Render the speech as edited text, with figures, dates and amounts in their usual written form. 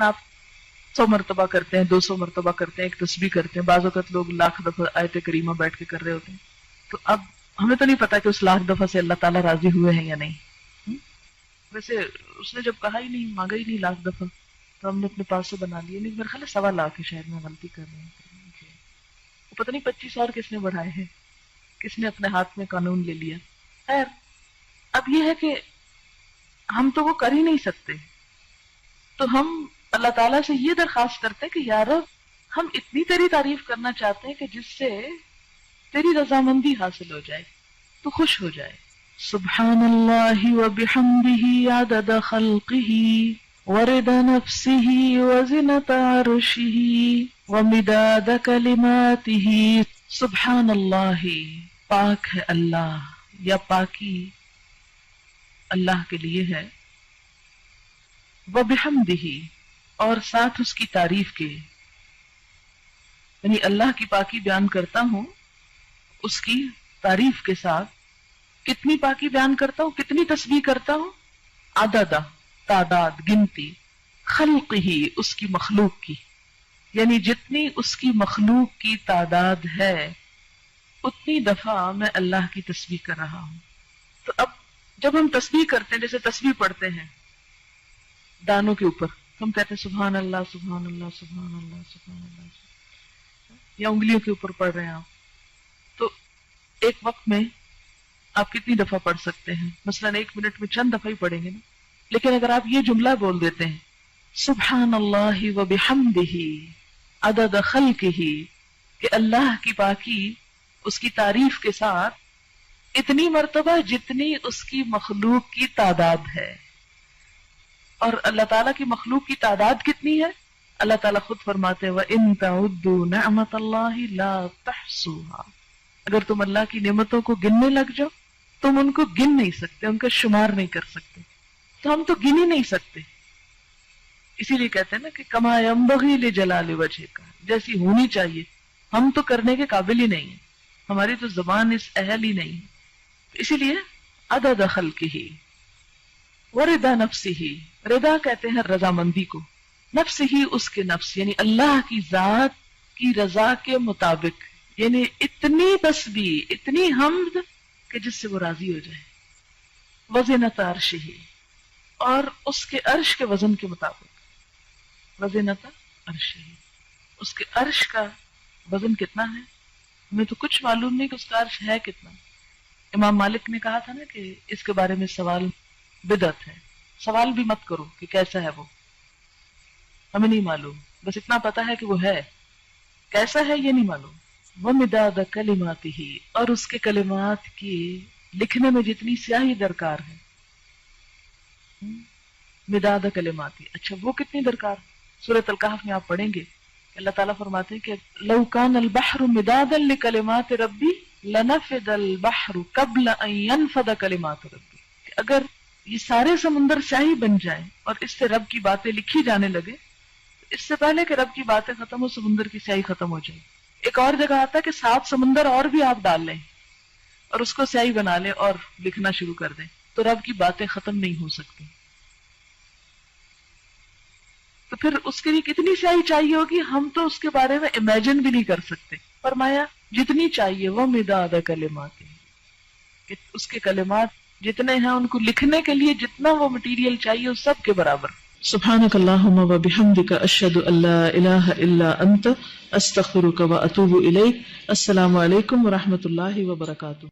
آپ 100 مرتبہ کرتے ہیں, 200 مرتبہ کرتے ہیں, ایک تسبیح کرتے ہیں, بعض اوقات لوگ لاکھ دفعہ آیت کریمہ بیٹھ کے کر رہے ہوتے ہیں. تو اب ہمیں تو نہیں پتا کہ اس لاکھ دفعہ سے اللہ تعالیٰ راضی ہوئے ہیں یا نہیں. ویسے اس نے جب کہا ہی نہیں, مانگا ہی نہیں لاکھ دفعہ, تو ہم نے اپنے پاس سے بنا لیا. نہیں, میرے خیال ہے 1.25 لاکھ ہے, شاید میں غلطی کر رہی ہوں. وہ پتہ نہیں 25 اور کس نے بڑھائے ہیں, کس نے اپنے ہاتھ میں قانون لے لیا. خیر, اب یہ ہے کہ ہم تو وہ کر ہی نہیں سکتے, تو ہم اللہ تعالیٰ سے یہ درخواست کرتے ہیں کہ یا رب ہم اتنی تیری تعریف کرنا چاہتے ہیں کہ جس سے تیری رضامندی حاصل ہو جائے, تو خوش ہو جائے. سبحان اللہ وبحمدہ عدد خلقہ ورضا نفسہ وزنۃ عرشہ ومداد کلماتہ. سبحان اللہ, پاک ہے اللہ, یا پاکی اللہ کے لیے ہے. وبحمدہ, اور ساتھ اس کی تعریف کے, یعنی اللہ کی پاکی بیان کرتا ہوں اس کی تعریف کے ساتھ. کتنی پاکی بیان کرتا ہوں, کتنی تسبیح کرتا ہوں, عدد, تعداد, گنتی, خلقہ, اس کی مخلوق کی, یعنی جتنی اس کی مخلوق کی تعداد ہے اتنی دفعہ میں اللہ کی تسبیح کر رہا ہوں. تو اب جب ہم تسبیح کرتے ہیں, جیسے تسبیح پڑھتے ہیں دانوں کے اوپر, ہم کہتے ہیں سبحان اللہ سبحان اللہ سبحان اللہ سبحان اللہ, یا انگلیوں کے اوپر پڑھ رہے ہیں آپ, تو ایک وقت میں آپ کتنی دفعہ پڑھ سکتے ہیں؟ مثلا 1 منٹ میں چند دفعہ ہی پڑھیں گے نا. لیکن اگر آپ یہ جملہ بول دیتے ہیں سبحان اللہ وبحمدہ عدد خلقہ, کہ اللہ کی پاکی اس کی تعریف کے ساتھ اتنی مرتبہ جتنی اس کی مخلوق کی تعداد ہے. اور اللہ تعالیٰ کی مخلوق کی تعداد کتنی ہے؟ اللہ تعالیٰ خود فرماتے ہیں وَإِن تَعُدُّوا نِعْمَةَ اللَّهِ لَا تَحْصُوهَا, اگر تم اللہ کی نعمتوں کو گننے لگ جاؤ تم ان کو گن نہیں سکتے, ان کا شمار نہیں کر سکتے. تو ہم تو گن ہی نہیں سکتے. اسی لیے کہتے ہیں نا کہ کما ينبغي لجلال وجهك, جیسی ہونی چاہیے ہم تو کرنے کے قابل ہی نہیں ہیں, ہماری تو زبان اس اہل ہی نہیں. اسی لیے عدد خلقہ ورضا نفسہ, رضا کہتے ہیں رضامندی کو, نفس ہی اس کے نفس, یعنی اللہ کی ذات کی رضا کے مطابق, یعنی اتنی تسبیح اتنی حمد کہ جس سے وہ راضی ہو جائے. وزنۃ عرشہ, اور اس کے عرش کے وزن کے مطابق. وزنۃ عرشہ, اس کے عرش کا وزن کتنا ہے, ہمیں تو کچھ معلوم نہیں کہ اس کا عرش ہے کتنا. امام مالک نے کہا تھا نا کہ اس کے بارے میں سوال بدعت ہے, سوال بھی مت کرو کہ کیسا ہے وہ, ہمیں نہیں معلوم, بس اتنا پتا ہے کہ وہ ہے, کیسا ہے یہ نہیں معلوم. وَمِدَادَ كَلِمَاتِهِ, اور اس کے کلمات کی لکھنے میں جتنی سیاہی درکار ہے. مداد کلماتی, اچھا وہ کتنی درکار؟ سورۃ الکہف میں آپ پڑھیں گے اللہ تعالیٰ فرماتے ہیں کہ لو کان البحر مدادا لکلمات ربی لنفد البحر قبل ان ينفد کلمات ربی, کہ اگر یہ سارے سمندر سیاہی بن جائیں اور اس سے رب کی باتیں لکھی جانے لگے, اس سے پہلے کہ رب کی باتیں ختم ہو سمندر کی سیاہی ختم ہو جائے. ایک اور جگہ آتا ہے کہ 7 سمندر اور بھی آپ ڈال لیں اور اس کو سیاہی بنا لیں اور لکھنا شروع کر دیں, تو رب کی باتیں ختم نہیں ہو سکتی. تو پھر اس کے لیے کتنی سیاہی چاہیے ہوگی, ہم تو اس کے بارے میں امیجن بھی نہیں کر سکتے. فرمایا جتنی چاہیے وہ مداد کلمات, کہ اس کے کلمات جتنے ہیں ان کو لکھنے کے لیے جتنا وہ مٹیریل چاہیے اس سب کے برابر. سبحانک اللہم و بحمدک اشہد ان لا الہ الا انت استغفرک و اتوب الیک. السلام علیکم و رحمۃ اللہ وبرکاتہ.